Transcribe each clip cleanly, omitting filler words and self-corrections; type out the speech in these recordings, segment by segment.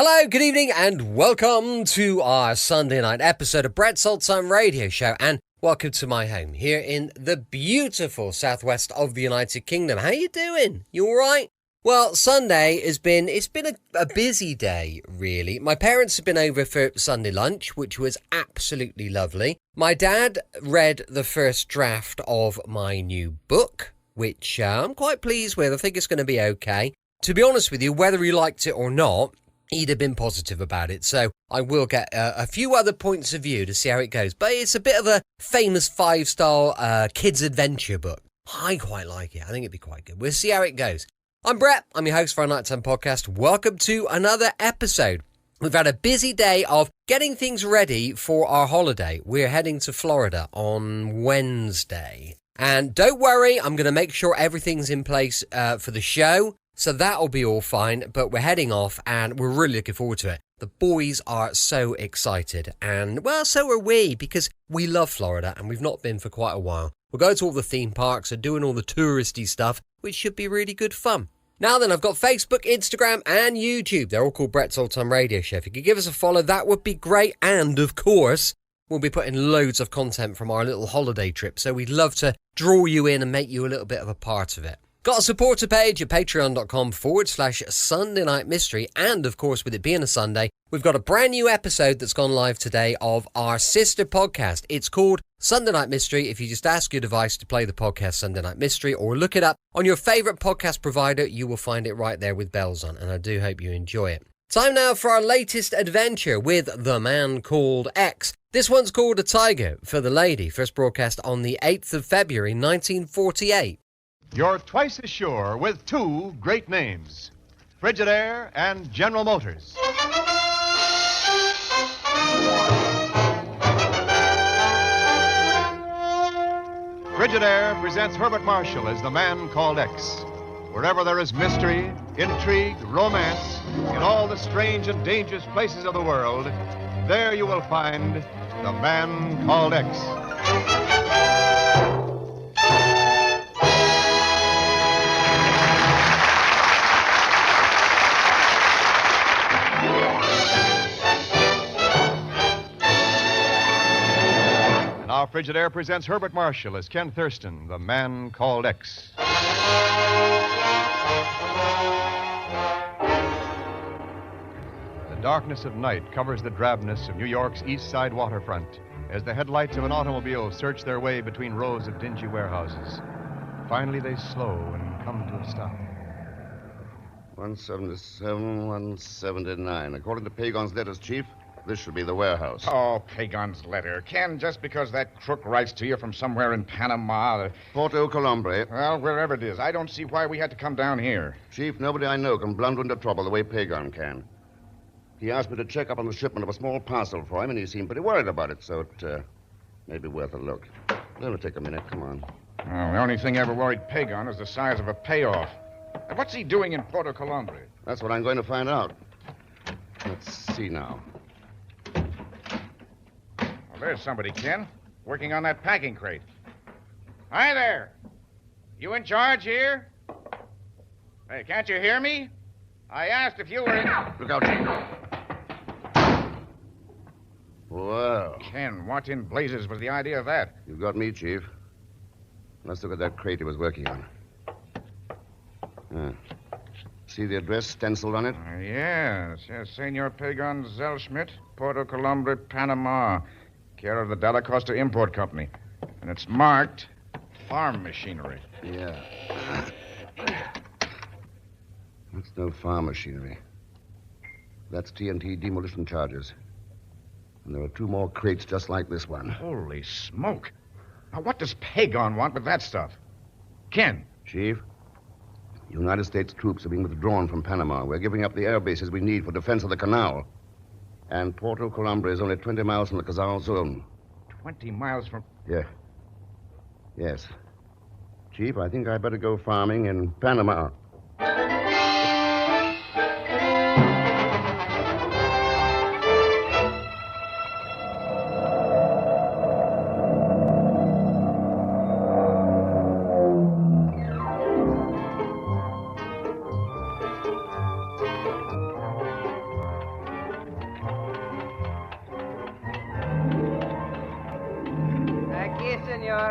Hello, good evening, and welcome to our Sunday night episode of Brett's Old Time Radio Show, and welcome to my home here in the beautiful southwest of the United Kingdom. How you doing? You all right? Well, Sunday has been a busy day, really. My parents have been over for Sunday lunch, which was absolutely lovely. My dad read the first draft of my new book, which I'm quite pleased with. I think it's going to be okay. To be honest with you, whether he liked it or not, he'd have been positive about it, so I will get a few other points of view to see how it goes. But it's a bit of a famous 5-star kids' adventure book. I quite like it. I think it'd be quite good. We'll see how it goes. I'm Brett. I'm your host for our Nighttime Podcast. Welcome to another episode. We've had a busy day of getting things ready for our holiday. We're heading to Florida on Wednesday. And don't worry, I'm going to make sure everything's in place for the show. So that'll be all fine, but we're heading off and we're really looking forward to it. The boys are so excited and, well, so are we, because we love Florida and we've not been for quite a while. We'll go to all the theme parks and doing all the touristy stuff, which should be really good fun. Now then, I've got Facebook, Instagram and YouTube. They're all called Brett's Old Time Radio Show. If you could give us a follow, that would be great. And, of course, we'll be putting loads of content from our little holiday trip, so we'd love to draw you in and make you a little bit of a part of it. Got a supporter page at patreon.com/Sunday Night Mystery. And, of course, with it being a Sunday, we've got a brand new episode that's gone live today of our sister podcast. It's called Sunday Night Mystery. If you just ask your device to play the podcast Sunday Night Mystery or look it up on your favourite podcast provider, you will find it right there with bells on. And I do hope you enjoy it. Time now for our latest adventure with the man called X. This one's called A Tiger for the Lady. First broadcast on the 8th of February, 1948. You're twice as sure with two great names, Frigidaire and General Motors. Frigidaire presents Herbert Marshall as the man called X. Wherever there is mystery, intrigue, romance, in all the strange and dangerous places of the world, there you will find the man called X. Now, Frigidaire presents Herbert Marshall as Ken Thurston, the man called X. The darkness of night covers the drabness of New York's East Side waterfront as the headlights of an automobile search their way between rows of dingy warehouses. Finally, they slow and come to a stop. 177, 179. According to Pagon's letters, Chief, this should be the warehouse. Oh, Pagon's letter. Ken, just because that crook writes to you from somewhere in Panama... Porto Colombre. Well, wherever it is, I don't see why we had to come down here. Chief, nobody I know can blunder into trouble the way Pagon can. He asked me to check up on the shipment of a small parcel for him, and he seemed pretty worried about it, so it may be worth a look. It'll take a minute. Come on. Oh, the only thing ever worried Pagon is the size of a payoff. And what's he doing in Porto Colombre? That's what I'm going to find out. Let's see now. Well, there's somebody, Ken, working on that packing crate. Hi there. You in charge here? Hey, can't you hear me? I asked if you were in... Look out, Chief. Well. Ken, what in blazes was the idea of that? You've got me, Chief. Let's look at that crate he was working on. See the address stenciled on it? Yes, Senor Pagon Zellschmidt, Porto Colombre, Panama, care of the Dalla Costa Import Company. And it's marked farm machinery. Yeah. That's no farm machinery. That's TNT demolition charges. And there are two more crates just like this one. Holy smoke. Now, what does Pagon want with that stuff? Ken. Chief, United States troops are being withdrawn from Panama. We're giving up the air bases we need for defense of the canal. And Porto Colombre is only 20 miles from the Cazal zone. 20 miles from... Yeah. Yes. Chief, I think I better go farming in Panama.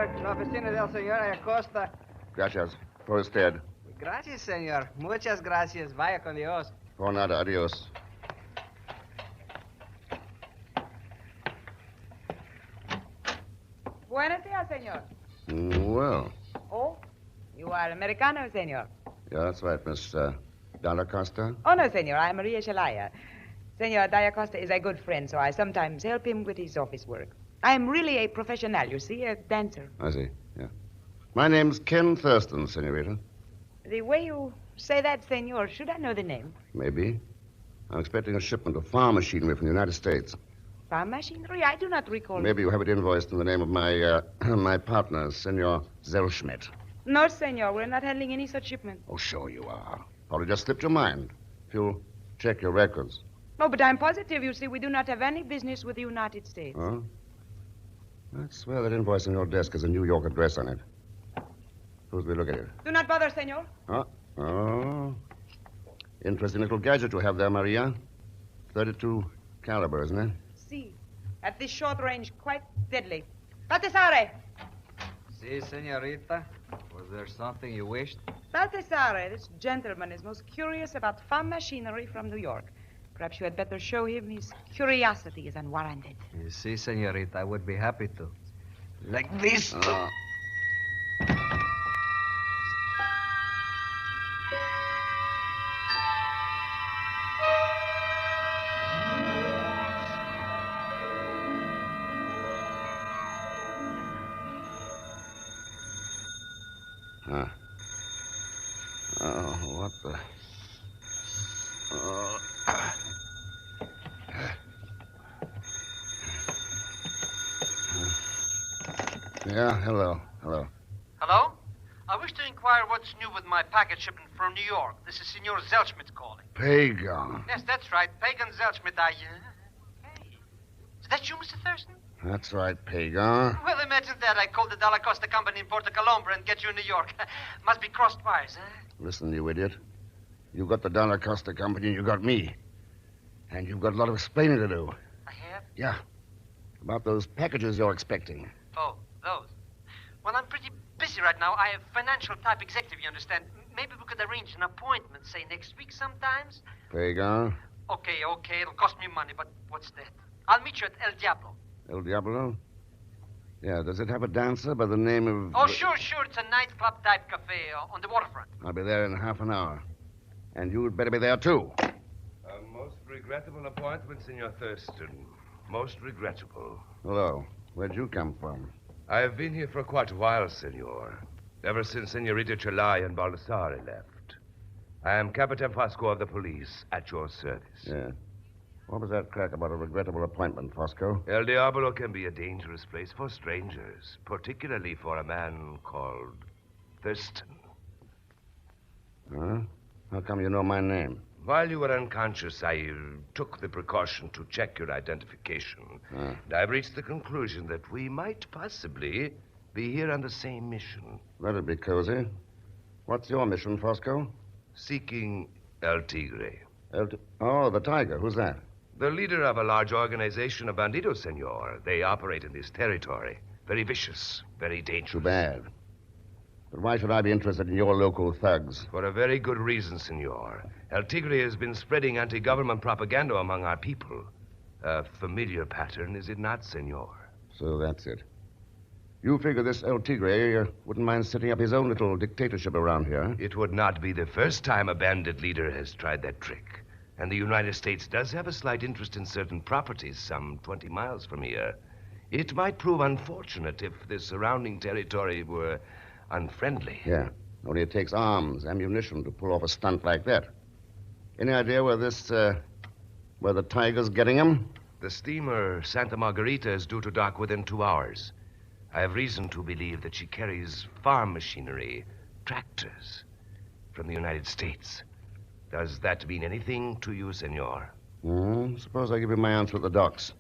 senor. La oficina del señor Acosta. Gracias. For usted. Gracias, senor. Muchas gracias. Vaya con Dios. For nada. Adios. Buenos días, señor. Well, Oh, you are Americano, senor. yeah, that's right, Miss Dalla Costa. Oh, no, senor. I'm Maria Shalaya. Senor Diacosta is a good friend, so I sometimes help him with his office work. I am really a professional, you see, a dancer. I see, yeah. My name's Ken Thurston, senorita. The way you say that, senor, should I know the name? Maybe. I'm expecting a shipment of farm machinery from the United States. Farm machinery? I do not recall. Maybe you have it invoiced in the name of my my partner, Senor Zellschmidt. No, senor. We're not handling any such shipment. Oh, sure you are. Probably just slipped your mind. If you'll check your records. No, but I'm positive, you see, we do not have any business with the United States. Huh? I'd swear that invoice on your desk has a New York address on it. Suppose we look at it. Do not bother, senor. Huh? Oh. Interesting little gadget you have there, Maria. 32 caliber, isn't it? See, at this short range, quite deadly. Baltasare! Si, senorita. Was there something you wished? Baltasare, this gentleman is most curious about farm machinery from New York. Perhaps you had better show him his curiosity is unwarranted. You see, senorita, I would be happy to. Like this. Huh. Oh, what the... Oh. Yeah, hello. Hello? I wish to inquire what's new with my package shipment from New York. This is Senor Zellschmidt calling. Pagan. Yes, that's right. Pagan Zellschmidt, Hey. Is that you, Mr. Thurston? That's right, Pagan. Well, imagine that. I called the Dalla Costa Company in Porto Colombo and get you in New York. Must be crossed wires, huh? Listen, you idiot. You got the Dalla Costa Company and you got me. And you've got a lot of explaining to do. I have? Yeah. About those packages you're expecting. Oh, those. Well, I'm pretty busy right now. I have financial type executive, you understand. Maybe we could arrange an appointment, say next week sometimes. Pagan. Okay. It'll cost me money, but what's that? I'll meet you at El Diablo. El Diablo? Yeah, does it have a dancer by the name of... Oh, sure. It's a nightclub type cafe on the waterfront. I'll be there in half an hour. And you'd better be there, too. A most regrettable appointment, Senor Thurston. Most regrettable. Hello. Where'd you come from? I have been here for quite a while, Senor. Ever since Senorita Chalai and Baldassare left. I am Capitan Fosco of the police, at your service. Yeah. What was that crack about a regrettable appointment, Fosco? El Diablo can be a dangerous place for strangers, particularly for a man called Thurston. Huh? How come you know my name? While you were unconscious, I took the precaution to check your identification. And I've reached the conclusion that we might possibly be here on the same mission. That'd be cozy. What's your mission, Fosco? Seeking El Tigre. Oh, the tiger. Who's that? The leader of a large organization of bandidos, senor. They operate in this territory. Very vicious, very dangerous. Too bad. But why should I be interested in your local thugs? For a very good reason, senor. El Tigre has been spreading anti-government propaganda among our people. A familiar pattern, is it not, senor? So that's it. You figure this El Tigre wouldn't mind setting up his own little dictatorship around here? It would not be the first time a bandit leader has tried that trick. And the United States does have a slight interest in certain properties some 20 miles from here. It might prove unfortunate if the surrounding territory were unfriendly. Yeah. Only it takes arms, ammunition to pull off a stunt like that. Any idea where where the tiger's getting him? The steamer Santa Margarita is due to dock within 2 hours. I have reason to believe that she carries farm machinery, tractors, from the United States. Does that mean anything to you, senor? Suppose I give you my answer at the docks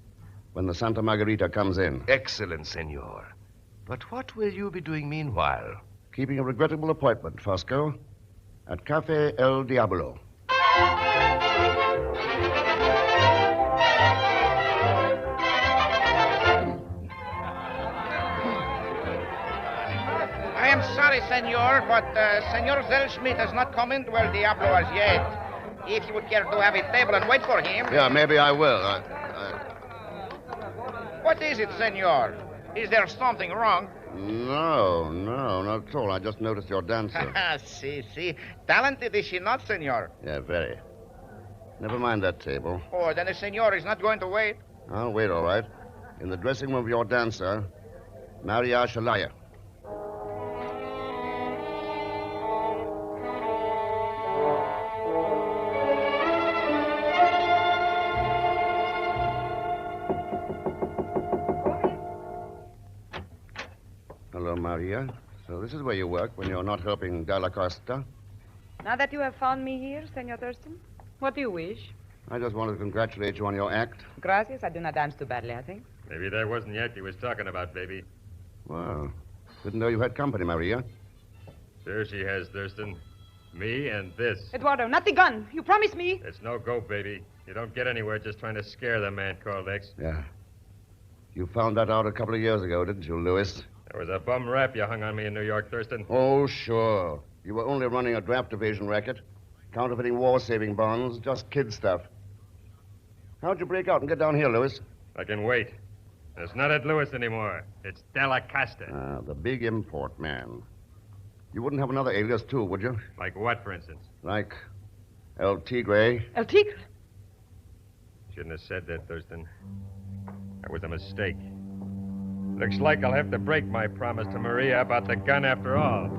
when the Santa Margarita comes in. Excellent, senor. But what will you be doing meanwhile? Keeping a regrettable appointment, Fosco, at Cafe El Diablo. senor, but Senor Zellschmidt has not come into El Diablo as yet. If you would care to have a table and wait for him. Yeah, maybe I will. What is it, senor? Is there something wrong? No, not at all. I just noticed your dancer. See. Talented is she not, senor? Yeah, very. Never mind that table. Oh, then the senor is not going to wait. I'll wait, all right. In the dressing room of your dancer, Maria Shalaya. Hello, Maria. So this is where you work when you're not helping Dalla Costa? Now that you have found me here, Senor Thurston, what do you wish? I just wanted to congratulate you on your act. Gracias. I do not dance too badly, I think. Maybe that wasn't the act he was talking about, baby. Well, didn't know you had company, Maria. Sure she has, Thurston. Me and this. Eduardo, not the gun. You promised me. It's no go, baby. You don't get anywhere just trying to scare the man called X. Yeah. You found that out a couple of years ago, didn't you, Lewis? There was a bum rap you hung on me in New York, Thurston. Oh, sure. You were only running a draft evasion racket, counterfeiting war-saving bonds, just kid stuff. How'd you break out and get down here, Lewis? I can wait. It's not at Lewis anymore. It's Dalla Costa. The big import man. You wouldn't have another alias, too, would you? Like what, for instance? Like El Tigre. El Tigre? Shouldn't have said that, Thurston. That was a mistake. Looks like I'll have to break my promise to Maria about the gun after all.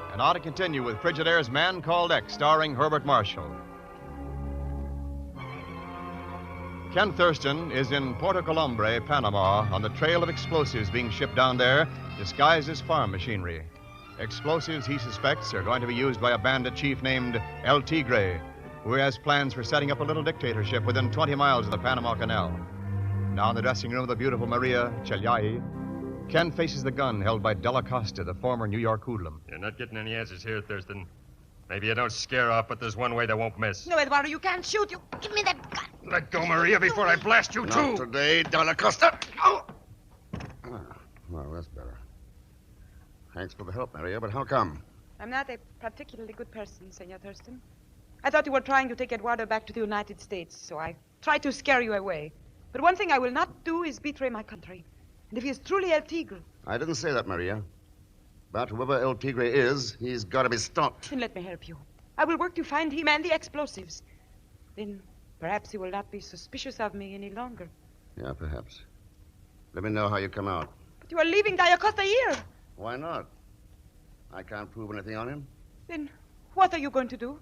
And now to continue with Frigidaire's Man Called X, starring Herbert Marshall. Ken Thurston is in Puerto Colombre, Panama, on the trail of explosives being shipped down there, disguised as farm machinery. Explosives he suspects are going to be used by a bandit chief named El Tigre, who has plans for setting up a little dictatorship within 20 miles of the Panama Canal. Now in the dressing room of the beautiful Maria Chelyai, Ken faces the gun held by Dalla Costa, the former New York hoodlum. You're not getting any answers here, Thurston. Maybe you don't scare off, but there's one way that won't miss. No, Eduardo, you can't shoot. You give me that gun. Let go, Maria, before I blast you, too. Not today, Dalla Costa. Oh! Well, that's better. Thanks for the help, Maria, but how come? I'm not a particularly good person, Senor Thurston. I thought you were trying to take Eduardo back to the United States, so I tried to scare you away. But one thing I will not do is betray my country. And if he is truly El Tigre... I didn't say that, Maria. But whoever El Tigre is, he's got to be stopped. Then let me help you. I will work to find him and the explosives. Then perhaps he will not be suspicious of me any longer. Yeah, perhaps. Let me know how you come out. But you are leaving Dalla Costa here. Why not? I can't prove anything on him. Then what are you going to do?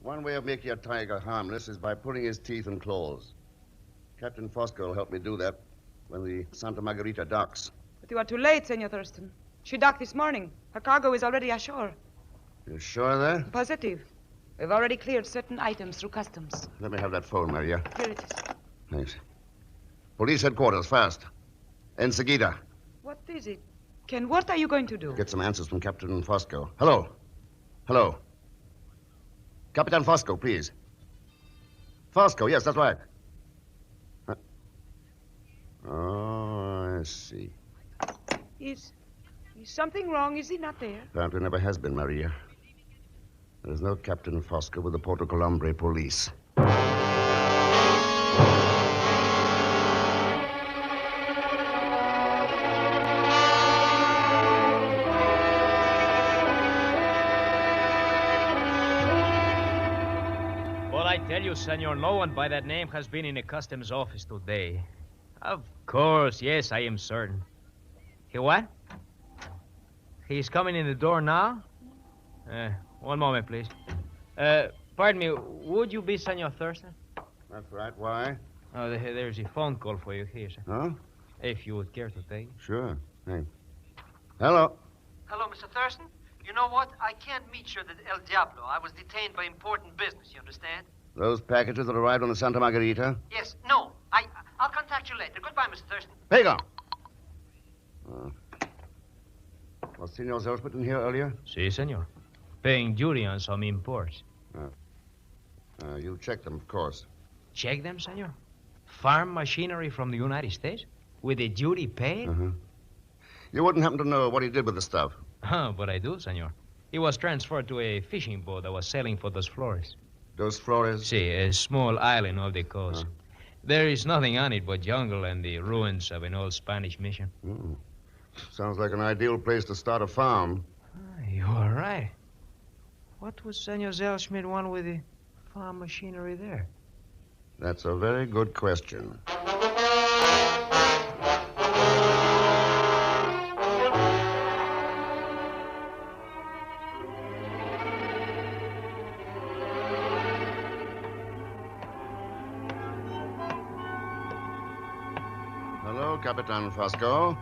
One way of making a tiger harmless is by pulling his teeth and claws. Captain Fosco will help me do that when the Santa Margarita docks. But you are too late, Senor Thurston. She docked this morning. Her cargo is already ashore. You sure of that? Positive. We've already cleared certain items through customs. Let me have that phone, Maria. Here it is. Thanks. Police headquarters, fast. Enseguida. What is it? Ken, what are you going to do? Get some answers from Captain Fosco. Hello. Hello. Capitan Fosco, please. Fosco, yes, that's right. Oh, I see. Is something wrong? Is he not there? Apparently never has been, Maria. There's no Captain Fosco with the Porto Colombre police. Well, I tell you, senor, no one by that name has been in the customs office today. Of course, yes, I am certain. He what? He's coming in the door now? One moment, please. Pardon me, would you be Senor Thurston? That's right. Why? Oh, there's a phone call for you here, sir. Huh? If you would care to take it. Sure. Thanks. Hello. Hello, Mr. Thurston. You know what? I can't meet you at El Diablo. I was detained by important business, you understand? Those packages that arrived on the Santa Margarita? Yes, no. I'll contact you later. Goodbye, Mr. Thurston. Pagan! Was Senor Zelsmith in here earlier? Si, senor. Paying duty on some imports. You checked them, of course. Check them, senor? Farm machinery from the United States? With the duty paid? Uh-huh. You wouldn't happen to know what he did with the stuff? But I do, senor. He was transferred to a fishing boat that was sailing for Dos Flores. Dos Flores? Si, a small island off the coast. There is nothing on it but jungle and the ruins of an old Spanish mission. Sounds like an ideal place to start a farm. You are right. What would Senor Zellschmidt want with the farm machinery there? That's a very good question. Hello, Capitan Fosco.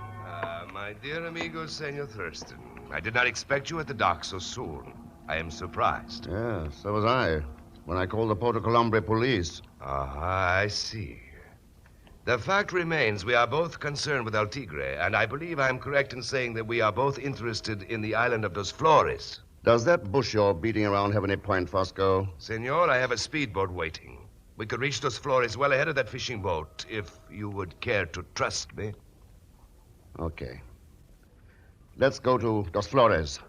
My dear amigo, Senor Thurston. I did not expect you at the dock so soon. I am surprised. Yeah, so was I. When I called the Porto Colombre police. I see. The fact remains we are both concerned with El Tigre, and I believe I'm correct in saying that we are both interested in the island of Dos Flores. Does that bush you're beating around have any point, Fosco? Senor, I have a speedboat waiting. We could reach Dos Flores well ahead of that fishing boat, if you would care to trust me. Okay. Let's go to Dos Flores.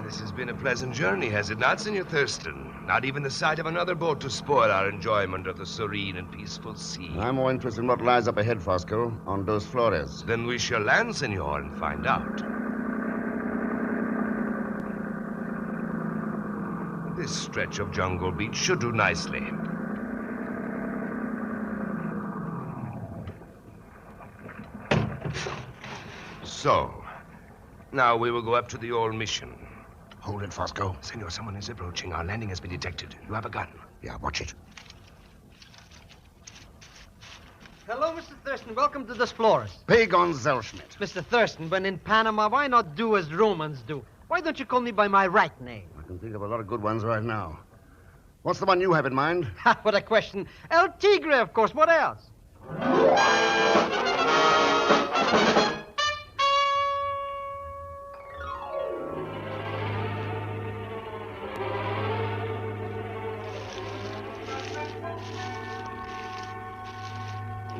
This has been a pleasant journey, has it not, Senor Thurston? Not even the sight of another boat to spoil our enjoyment of the serene and peaceful sea. I'm more interested in what lies up ahead, Fosco, on Dos Flores. Then we shall land, Senor, and find out. This stretch of jungle beach should do nicely. So, now we will go up to the old mission. Hold it, Fosco. Senor, someone is approaching. Our landing has been detected. You have a gun. Yeah, watch it. Hello, Mr. Thurston. Welcome to Dos Flores. Pagan Zellschmidt. Mr. Thurston, when in Panama, why not do as Romans do? Why don't you call me by my right name? I can think of a lot of good ones right now. What's the one you have in mind? Ha, what a question. El Tigre, of course. What else?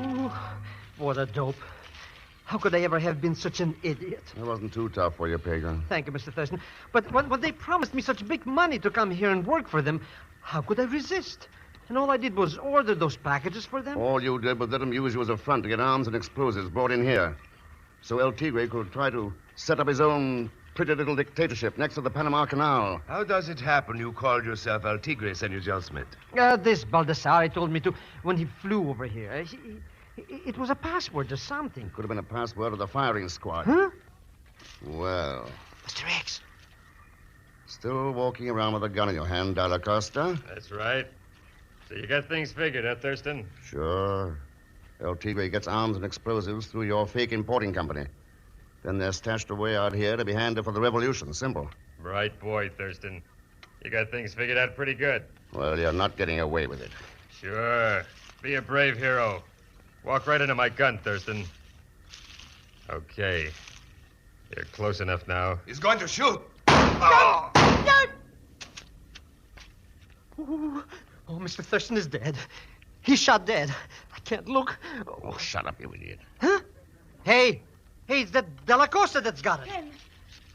Ooh, what a dope. How could I ever have been such an idiot? That wasn't too tough for you, Pagan. Thank you, Mr. Thurston. But when they promised me such big money to come here and work for them, how could I resist? And all I did was order those packages for them. All you did was let them use you as a front to get arms and explosives brought in here. So El Tigre could try to set up his own pretty little dictatorship next to the Panama Canal. How does it happen you called yourself El Tigre, Senor Zellschmidt? This Baldassare told me to when he flew over here. It was a password or something. Could have been a password of the firing squad. Huh? Well, Mr. X. still walking around with a gun in your hand, Dalla Costa? That's right. So you got things figured, huh, Thurston? Sure. El Tigre gets arms and explosives through your fake importing company. Then they're stashed away out here to be handed for the revolution. Simple. Right boy, Thurston. You got things figured out pretty good. Well, you're not getting away with it. Sure. Be a brave hero. Walk right into my gun, Thurston. Okay. You're close enough now. He's going to shoot. Oh, Mr. Thurston is dead. He's shot dead. I can't look. Oh, shut up, you idiot. Huh? Hey, it's that Della Costa that's got it.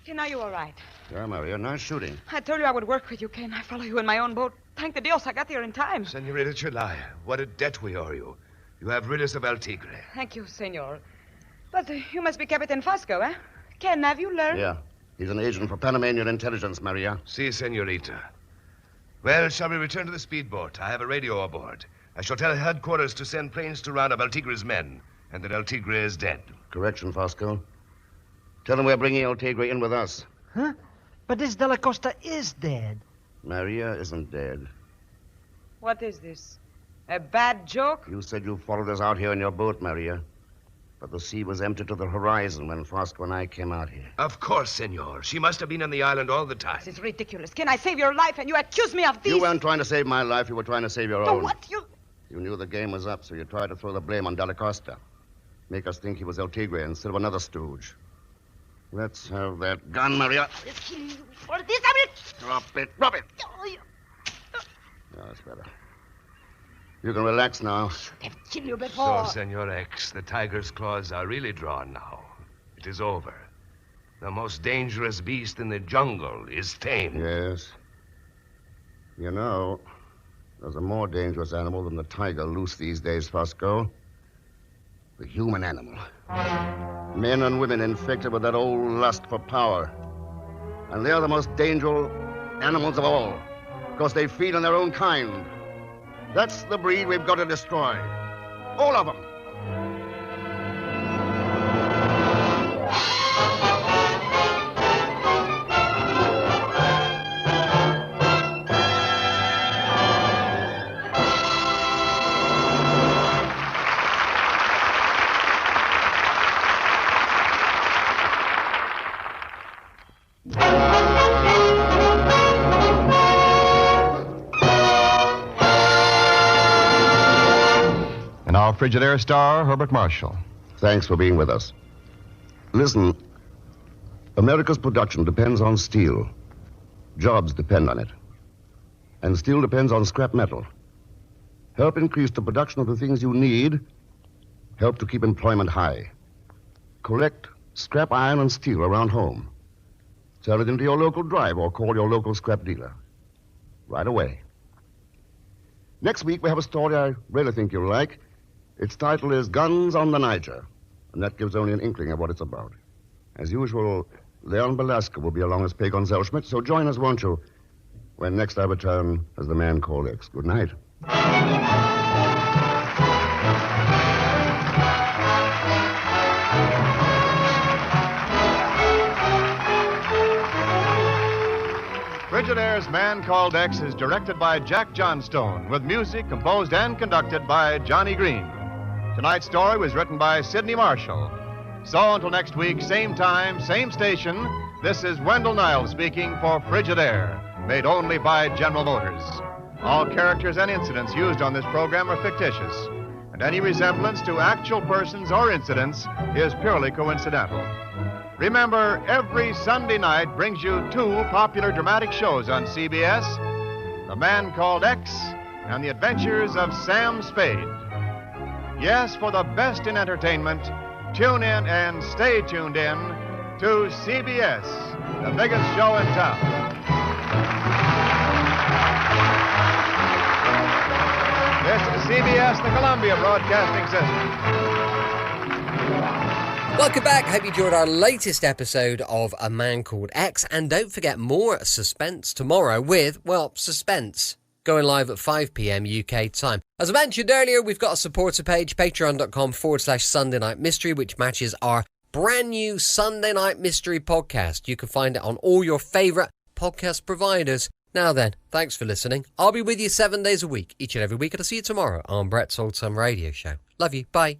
Ken, are you all right? Yeah, Maria, nice shooting. I told you I would work with you, Ken. I follow you in my own boat. Thank the Dios I got here in time. Senorita Chelaya, what a debt we owe you. You have rid us of El Tigre. Thank you, senor. But you must be Capitan Fosco, eh? Ken, have you learned? Yeah. He's an agent for Panamanian intelligence, Maria. Si, senorita. Well, shall we return to the speedboat? I have a radio aboard. I shall tell headquarters to send planes to round up El Tigre's men, and that El Tigre is dead. Correction, Fosco. Tell them we're bringing El Tigre in with us. Huh? But this Della Costa is dead. Maria isn't dead. What is this? A bad joke? You said you followed us out here in your boat, Maria. But the sea was empty to the horizon when Fosco and I came out here. Of course, senor. She must have been on the island all the time. This is ridiculous. Can I save your life and you accuse me of this? You weren't trying to save my life. You were trying to save your So own. what? You knew the game was up, so you tried to throw the blame on Della Costa. Make us think he was El Tigre instead of another stooge. Let's have that gun, Maria. For this, I will... Drop it. Drop it. No, that's better. You can relax now. They've killed you before. So, Senor X, the tiger's claws are really drawn now. It is over. The most dangerous beast in the jungle is tamed. Yes. You know, there's a more dangerous animal than the tiger loose these days, Fosco. The human animal. Men and women infected with that old lust for power. And they're the most dangerous animals of all, because they feed on their own kind. That's the breed we've got to destroy. All of them. Our Frigidaire star, Herbert Marshall. Thanks for being with us. Listen, America's production depends on steel. Jobs depend on it. And steel depends on scrap metal. Help increase the production of the things you need. Help to keep employment high. Collect scrap iron and steel around home. Sell it into your local drive or call your local scrap dealer. Right away. Next week, we have a story I really think you'll like. Its title is Guns on the Niger, and that gives only an inkling of what it's about. As usual, Leon Belasco will be along as P. Gonzalo Schmidt, so join us, won't you, when next I return as the man called X. Good night. Frigidaire's Man Called X is directed by Jack Johnstone, with music composed and conducted by Johnny Green. Tonight's story was written by Sidney Marshall. So until next week, same time, same station, this is Wendell Niles speaking for Frigidaire, made only by General Motors. All characters and incidents used on this program are fictitious, and any resemblance to actual persons or incidents is purely coincidental. Remember, every Sunday night brings you two popular dramatic shows on CBS, The Man Called X and The Adventures of Sam Spade. Yes, for the best in entertainment, tune in and stay tuned in to CBS, the biggest show in town. This is CBS, the Columbia Broadcasting System. Welcome back. Hope you enjoyed our latest episode of A Man Called X. And don't forget more suspense tomorrow with, well, suspense. Going live at 5 p.m. UK time. As I mentioned earlier, we've got a supporter page, patreon.com/Sunday Night Mystery, which matches our brand new Sunday Night Mystery podcast. You can find it on all your favourite podcast providers. Now then, thanks for listening. I'll be with you 7 days a week, each and every week, and I'll see you tomorrow on Brett's Old Time Radio Show. Love you. Bye.